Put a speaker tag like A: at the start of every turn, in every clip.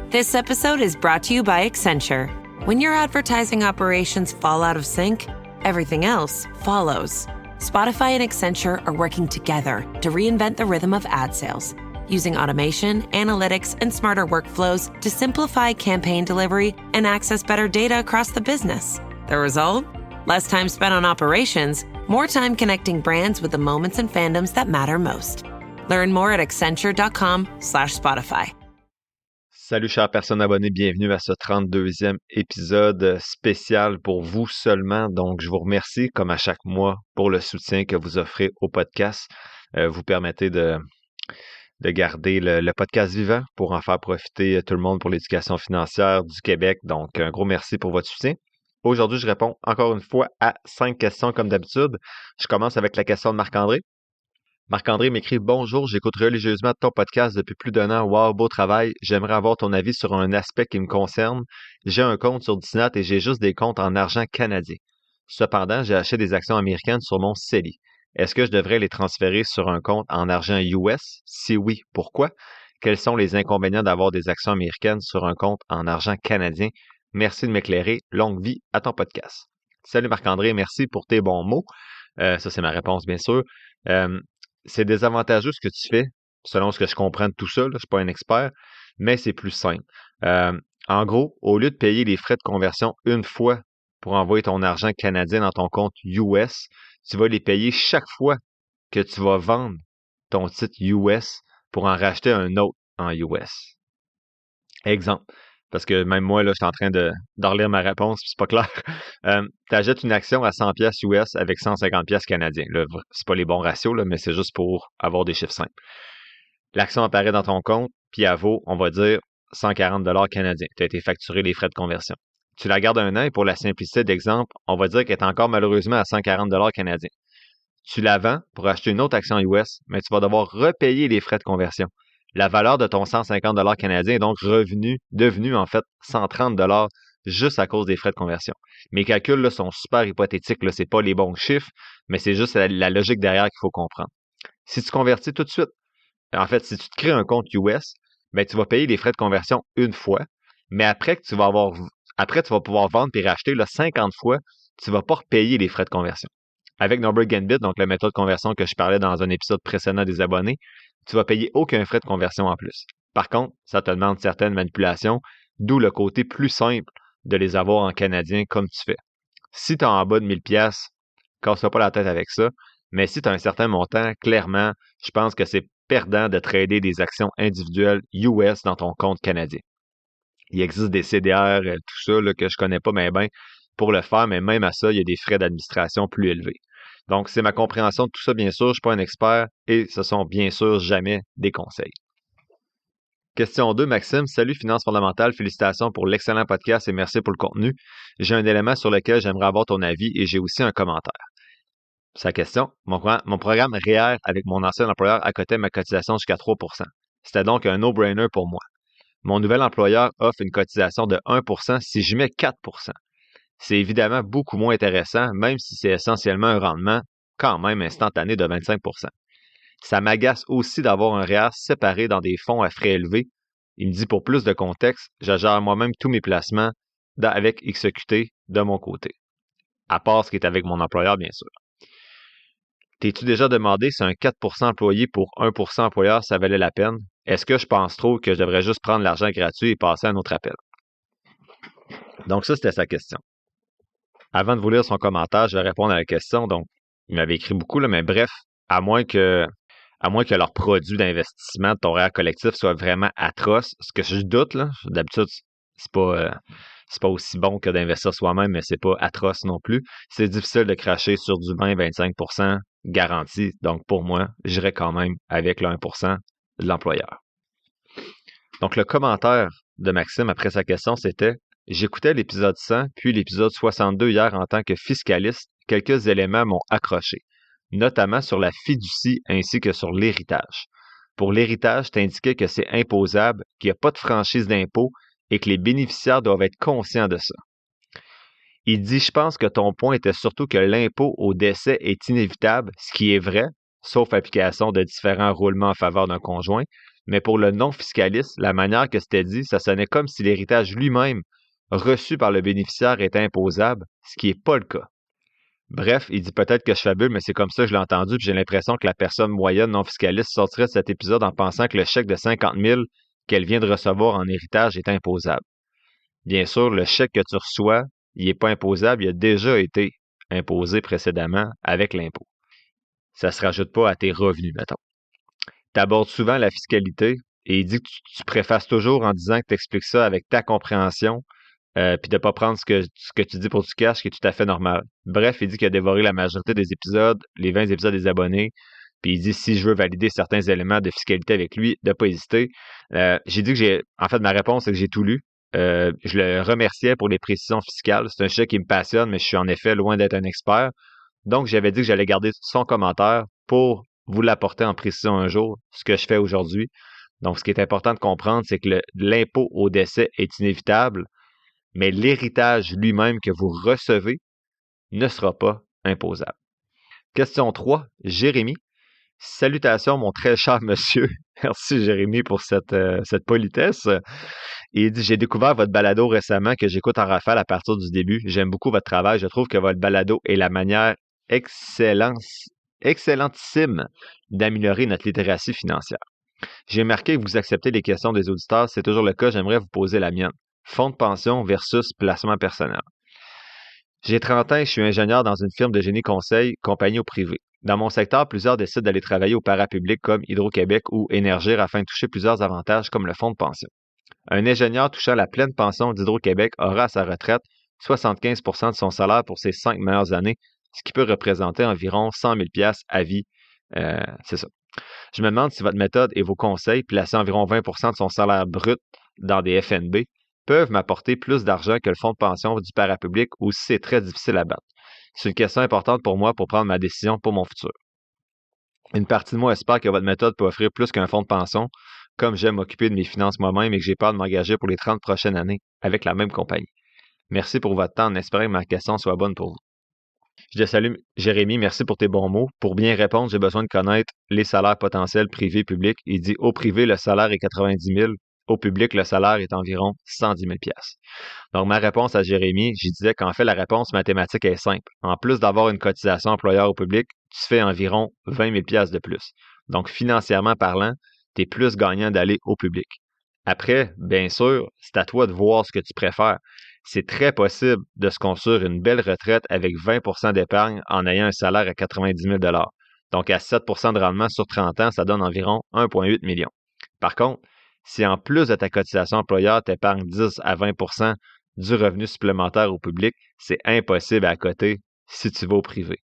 A: This episode is brought to you by Accenture. When your advertising operations fall out of sync, everything else follows. Spotify and Accenture are working together to reinvent the rhythm of ad sales, using automation, analytics, and smarter workflows to simplify campaign delivery and access better data across the business. The result? Less time spent on operations, more time connecting brands with the moments and fandoms that matter most. Learn more at accenture.com/Spotify.
B: Salut chères personnes abonnées, bienvenue à ce 32e épisode spécial pour vous seulement. Donc, je vous remercie comme à chaque mois pour le soutien que vous offrez au podcast. Vous permettez de garder le podcast vivant pour en faire profiter tout le monde pour l'éducation financière du Québec. Donc, un gros merci pour votre soutien. Aujourd'hui, je réponds encore une fois à 5 questions comme d'habitude. Je commence avec la question de Marc-André. Marc-André m'écrit « Bonjour, j'écoute religieusement ton podcast depuis plus d'1 an. Wow, beau travail. J'aimerais avoir ton avis sur un aspect qui me concerne. J'ai un compte sur Disney et j'ai juste des comptes en argent canadien. Cependant, j'ai acheté des actions américaines sur mon CELI. Est-ce que je devrais les transférer sur un compte en argent US? Si oui, pourquoi? Quels sont les inconvénients d'avoir des actions américaines sur un compte en argent canadien? Merci de m'éclairer. Longue vie à ton podcast. » Salut Marc-André, merci pour tes bons mots. Ça, c'est ma réponse, bien sûr. C'est désavantageux ce que tu fais, selon ce que je comprends de tout ça. Là, je ne suis pas un expert, mais c'est plus simple. En gros, au lieu de payer les frais de conversion une fois pour envoyer ton argent canadien dans ton compte US, tu vas les payer chaque fois que tu vas vendre ton titre US pour en racheter un autre en US. Exemple, parce que même moi, là, je suis en train de relire ma réponse, puis c'est pas clair. Tu achètes une action à 100$ US avec 150$ canadiens. Là, c'est pas les bons ratios, là, mais c'est juste pour avoir des chiffres simples. L'action apparaît dans ton compte, puis elle vaut, on va dire, 140$ canadiens. Tu as été facturé les frais de conversion. Tu la gardes 1 an et pour la simplicité d'exemple, on va dire qu'elle est encore malheureusement à 140$ canadiens. Tu la vends pour acheter une autre action US, mais tu vas devoir repayer les frais de conversion. La valeur de ton 150$ canadien est donc devenu en fait 130$ juste à cause des frais de conversion. Mes calculs là, sont super hypothétiques, ce n'est pas les bons chiffres, mais c'est juste la logique derrière qu'il faut comprendre. Si tu convertis tout de suite, en fait, si tu te crées un compte US, ben, tu vas payer les frais de conversion une fois, mais après tu vas pouvoir vendre et racheter 50 fois, tu ne vas pas repayer les frais de conversion. Avec Norbert Gambit, donc la méthode de conversion que je parlais dans un épisode précédent des abonnés, tu vas payer aucun frais de conversion en plus. Par contre, ça te demande certaines manipulations, d'où le côté plus simple de les avoir en canadien comme tu fais. Si tu as en bas de 1000$, casse-toi pas la tête avec ça, mais si tu as un certain montant, clairement, je pense que c'est perdant de trader des actions individuelles US dans ton compte canadien. Il existe des CDR, tout ça, là, que je connais pas bien pour le faire, mais même à ça, il y a des frais d'administration plus élevés. Donc, c'est ma compréhension de tout ça, bien sûr. Je ne suis pas un expert et ce sont bien sûr jamais des conseils. Question 2, Maxime. Salut, Finances fondamentales. Félicitations pour l'excellent podcast et merci pour le contenu. J'ai un élément sur lequel j'aimerais avoir ton avis et j'ai aussi un commentaire. Sa question. Mon programme REER avec mon ancien employeur accotait ma cotisation jusqu'à 3%. C'était donc un no-brainer pour moi. Mon nouvel employeur offre une cotisation de 1% si je mets 4%. C'est évidemment beaucoup moins intéressant, même si c'est essentiellement un rendement quand même instantané de 25%. Ça m'agace aussi d'avoir un REER séparé dans des fonds à frais élevés. Il me dit pour plus de contexte, je gère moi-même tous mes placements avec XEQT de mon côté. À part ce qui est avec mon employeur, bien sûr. T'es-tu déjà demandé si un 4% employé pour 1% employeur, ça valait la peine? Est-ce que je pense trop que je devrais juste prendre l'argent gratuit et passer à un autre appel? Donc ça, c'était sa question. Avant de vous lire son commentaire, je vais répondre à la question. Donc, il m'avait écrit beaucoup, là, mais bref, à moins que leur produit d'investissement de ton REER collectif soit vraiment atroce, ce que je doute, là, d'habitude, c'est pas aussi bon que d'investir soi-même, mais c'est pas atroce non plus. C'est difficile de cracher sur du 20-25% garanti. Donc, pour moi, j'irais quand même avec le 1% de l'employeur. Donc, le commentaire de Maxime après sa question, c'était « J'écoutais l'épisode 100 puis l'épisode 62 hier en tant que fiscaliste. Quelques éléments m'ont accroché, notamment sur la fiducie ainsi que sur l'héritage. Pour l'héritage, tu indiquais que c'est imposable, qu'il n'y a pas de franchise d'impôt et que les bénéficiaires doivent être conscients de ça. Il dit « Je pense que ton point était surtout que l'impôt au décès est inévitable, ce qui est vrai, sauf application de différents roulements en faveur d'un conjoint, Mais pour le non-fiscaliste, la manière que c'était dit, ça sonnait comme si l'héritage lui-même, reçu par le bénéficiaire, était imposable, ce qui n'est pas le cas. Bref, il dit peut-être que je fabule, mais c'est comme ça que je l'ai entendu, puis j'ai l'impression que la personne moyenne non-fiscaliste sortirait de cet épisode en pensant que le chèque de 50 000 qu'elle vient de recevoir en héritage est imposable. Bien sûr, le chèque que tu reçois, il n'est pas imposable, il a déjà été imposé précédemment avec l'impôt. Ça ne se rajoute pas à tes revenus, mettons. Tu abordes souvent la fiscalité et il dit que tu préfaces toujours en disant que tu expliques ça avec ta compréhension, puis de ne pas prendre ce que tu dis pour du cash, qui est tout à fait normal. Bref, il dit qu'il a dévoré la majorité des épisodes, les 20 épisodes des abonnés, puis il dit si je veux valider certains éléments de fiscalité avec lui, de ne pas hésiter. J'ai dit que en fait, ma réponse, c'est que j'ai tout lu. Je le remerciais pour les précisions fiscales. C'est un sujet qui me passionne, mais je suis en effet loin d'être un expert. Donc, j'avais dit que j'allais garder son commentaire pour vous l'apporter en précision un jour, ce que je fais aujourd'hui. Donc, ce qui est important de comprendre, c'est que l'impôt au décès est inévitable, mais l'héritage lui-même que vous recevez ne sera pas imposable. Question 3, Jérémy. Salutations, mon très cher monsieur. Merci, Jérémy, pour cette politesse. Il dit, j'ai découvert votre balado récemment que j'écoute en rafale à partir du début. J'aime beaucoup votre travail. Je trouve que votre balado est la manière excellentissime d'améliorer notre littératie financière. J'ai remarqué que vous acceptez les questions des auditeurs. C'est toujours le cas. J'aimerais vous poser la mienne. Fonds de pension versus placement personnel. J'ai 30 ans et je suis ingénieur dans une firme de génie conseil, compagnie au privé. Dans mon secteur, plusieurs décident d'aller travailler au parapublic comme Hydro-Québec ou Énergir afin de toucher plusieurs avantages comme le fonds de pension. Un ingénieur touchant la pleine pension d'Hydro-Québec aura à sa retraite 75 % de son salaire pour ses 5 meilleures années, ce qui peut représenter environ 100 000 $ à vie. C'est ça. Je me demande si votre méthode et vos conseils, placer environ 20 % de son salaire brut dans des FNB, peuvent m'apporter plus d'argent que le fonds de pension du parapublic ou si c'est très difficile à battre. C'est une question importante pour moi pour prendre ma décision pour mon futur. Une partie de moi espère que votre méthode peut offrir plus qu'un fonds de pension, comme j'aime m'occuper de mes finances moi-même et que j'ai peur de m'engager pour les 30 prochaines années avec la même compagnie. Merci pour votre temps en espérant que ma question soit bonne pour vous. Je te salue, Jérémy, merci pour tes bons mots. Pour bien répondre, j'ai besoin de connaître les salaires potentiels privés et publics. Il dit au privé, le salaire est 90 000. Au public, le salaire est environ 110 000 $. Donc, ma réponse à Jérémy, j'y disais qu'en fait, la réponse mathématique est simple. En plus d'avoir une cotisation employeur au public, tu fais environ 20 000 $ de plus. Donc, financièrement parlant, tu es plus gagnant d'aller au public. Après, bien sûr, c'est à toi de voir ce que tu préfères. C'est très possible de se construire une belle retraite avec 20 % d'épargne en ayant un salaire à 90 000 $. Donc, à 7 % de rendement sur 30 ans, ça donne environ 1,8 million. Par contre, si en plus de ta cotisation employeur, tu épargnes 10 à 20 % du revenu supplémentaire au public, c'est impossible à côté si tu vas au privé.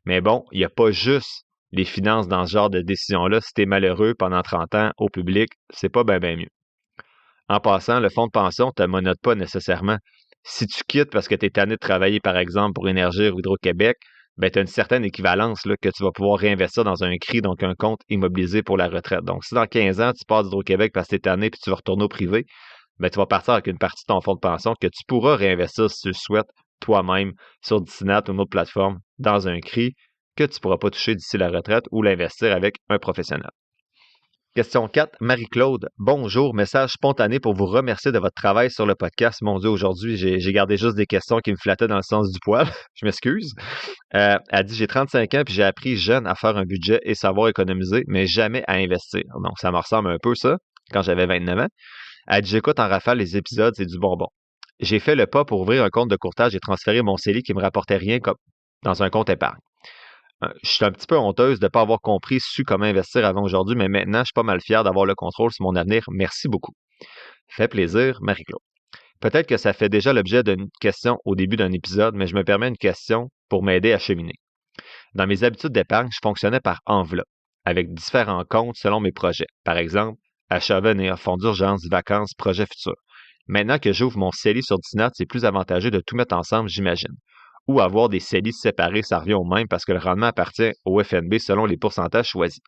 B: Mais bon, il n'y a pas juste les finances dans ce genre de décision-là. Si tu es malheureux pendant 30 ans au public, c'est pas bien mieux. En passant, le fonds de pension ne te monote pas nécessairement. Si tu quittes parce que tu es tanné de travailler, par exemple, pour Énergir ou Hydro-Québec, ben, tu as une certaine équivalence là, que tu vas pouvoir réinvestir dans un CRI, donc un compte immobilisé pour la retraite. Donc, si dans 15 ans, tu pars d'Hydro-Québec parce que tu es tanné puis tu vas retourner au privé, ben, tu vas partir avec une partie de ton fonds de pension que tu pourras réinvestir si tu le souhaites toi-même sur Disnat ou une autre plateforme dans un CRI que tu ne pourras pas toucher d'ici la retraite ou l'investir avec un professionnel. Question 4, Marie-Claude. Bonjour, message spontané pour vous remercier de votre travail sur le podcast. Mon Dieu, aujourd'hui, j'ai gardé juste des questions qui me flattaient dans le sens du poil. Je m'excuse. Elle dit, j'ai 35 ans puis j'ai appris jeune à faire un budget et savoir économiser, mais jamais à investir. Donc, ça me ressemble un peu ça, quand j'avais 29 ans. Elle dit, j'écoute en rafale les épisodes, c'est du bonbon. J'ai fait le pas pour ouvrir un compte de courtage et transférer mon CELI qui me rapportait rien comme dans un compte épargne. Je suis un petit peu honteuse de ne pas avoir su comment investir avant aujourd'hui, mais maintenant, je suis pas mal fier d'avoir le contrôle sur mon avenir. Merci beaucoup. Fait plaisir, Marie-Claude. Peut-être que ça fait déjà l'objet d'une question au début d'un épisode, mais je me permets une question pour m'aider à cheminer. Dans mes habitudes d'épargne, je fonctionnais par enveloppe, avec différents comptes selon mes projets. Par exemple, achat à venir, fonds d'urgence, vacances, projets futurs. Maintenant que j'ouvre mon CELI sur Disnat, c'est plus avantageux de tout mettre ensemble, j'imagine. Ou avoir des CELI séparés, ça revient au même parce que le rendement appartient au FNB selon les pourcentages choisis.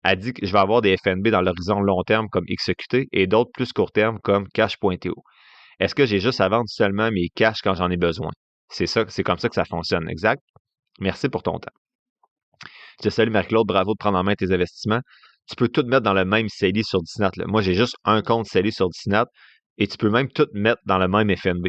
B: Elle dit que je vais avoir des FNB dans l'horizon long terme comme XEQT et d'autres plus court terme comme Cash.to. Est-ce que j'ai juste à vendre seulement mes cash quand j'en ai besoin? C'est comme ça que ça fonctionne, exact? Merci pour ton temps. Je te salue Marie-Claude, bravo de prendre en main tes investissements. tu peux tout mettre dans le même CELI sur Disnat. Là. Moi, j'ai juste un compte CELI sur Disnat et tu peux même tout mettre dans le même FNB.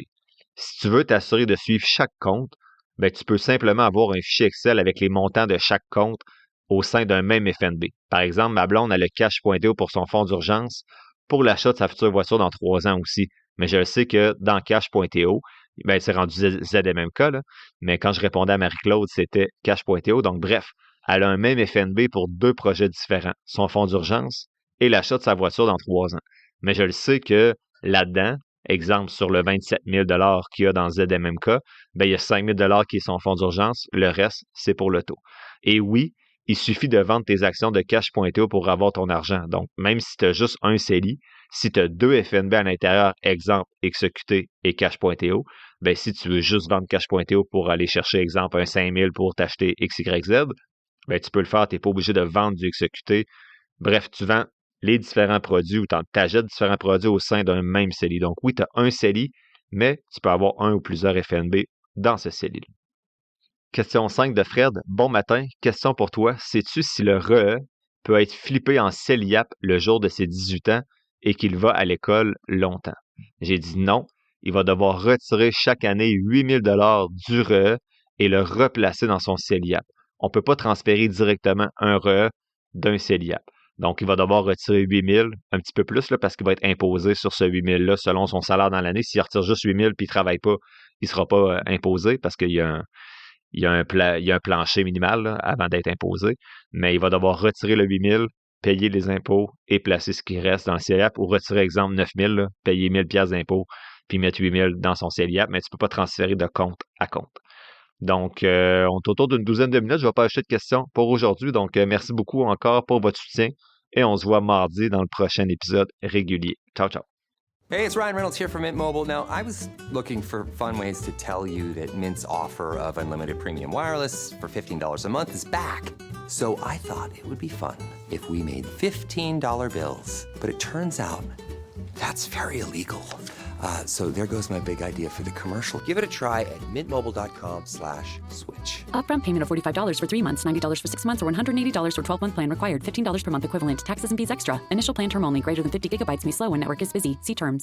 B: Si tu veux t'assurer de suivre chaque compte, ben, tu peux simplement avoir un fichier Excel avec les montants de chaque compte au sein d'un même FNB. Par exemple, ma blonde a le cash.to pour son fonds d'urgence pour l'achat de sa future voiture dans 3 ans aussi. Mais je sais que dans cash.to, ben, c'est rendu ZMMK, là, mais quand je répondais à Marie-Claude, c'était cash.to. Donc, bref, elle a un même FNB pour 2 projets différents, son fonds d'urgence et l'achat de sa voiture dans 3 ans. Mais je le sais que là-dedans, exemple, sur le 27 000 qu'il y a dans ZMMK, ben, il y a 5 000 qui est son fonds d'urgence. Le reste, c'est pour l'auto. Et oui, il suffit de vendre tes actions de cash.to pour avoir ton argent. Donc, même si tu as juste un CELI, si tu as 2 FNB à l'intérieur, exemple, XQT et cash.to, ben, si tu veux juste vendre cash.to pour aller chercher, exemple, un 5 000 pour t'acheter XYZ, ben, tu peux le faire. Tu n'es pas obligé de vendre du XQT. Bref, tu vends les différents produits ou tu achètes différents produits au sein d'un même CELI. Donc, oui, tu as un CELI, mais tu peux avoir un ou plusieurs FNB dans ce CELI. Question 5 de Fred. Bon matin. Question pour toi. Sais-tu si le REE peut être flippé en CELIAP le jour de ses 18 ans et qu'il va à l'école longtemps? J'ai dit non. Il va devoir retirer chaque année 8 000 du REE et le replacer dans son CELIAP. On ne peut pas transférer directement un REE d'un CELIAP. Donc, il va devoir retirer 8 000, un petit peu plus, là, parce qu'il va être imposé sur ce 8 000-là selon son salaire dans l'année. S'il retire juste 8 000 puis il ne travaille pas, il ne sera pas imposé parce qu'il y a un plancher minimal là, avant d'être imposé. Mais il va devoir retirer le 8 000, payer les impôts et placer ce qui reste dans le CELIAP ou retirer, exemple, 9 000, là, payer 1 000 $ d'impôts puis mettre 8 000 dans son CELIAP, mais tu ne peux pas transférer de compte à compte. Donc, on est autour d'une douzaine de minutes. Je ne vais pas acheter de questions pour aujourd'hui. Donc, merci beaucoup encore pour votre soutien. Et on se voit mardi dans le prochain épisode régulier. Ciao, ciao.
C: Hey, it's Ryan Reynolds here from Mint Mobile. Now, I was looking for fun ways to tell you that Mint's offer of unlimited premium wireless for $15 a month is back. So I thought it would be fun if we made $15 bills. But it turns out that's very illegal. So there goes my big idea for the commercial. Give it a try at mintmobile.com/switch.
D: Upfront payment of $45 for 3 months, $90 for 6 months, or $180 for 12-month plan required. $15 per month equivalent. Taxes and fees extra. Initial plan term only. Greater than 50 gigabytes may slow when network is busy. See terms.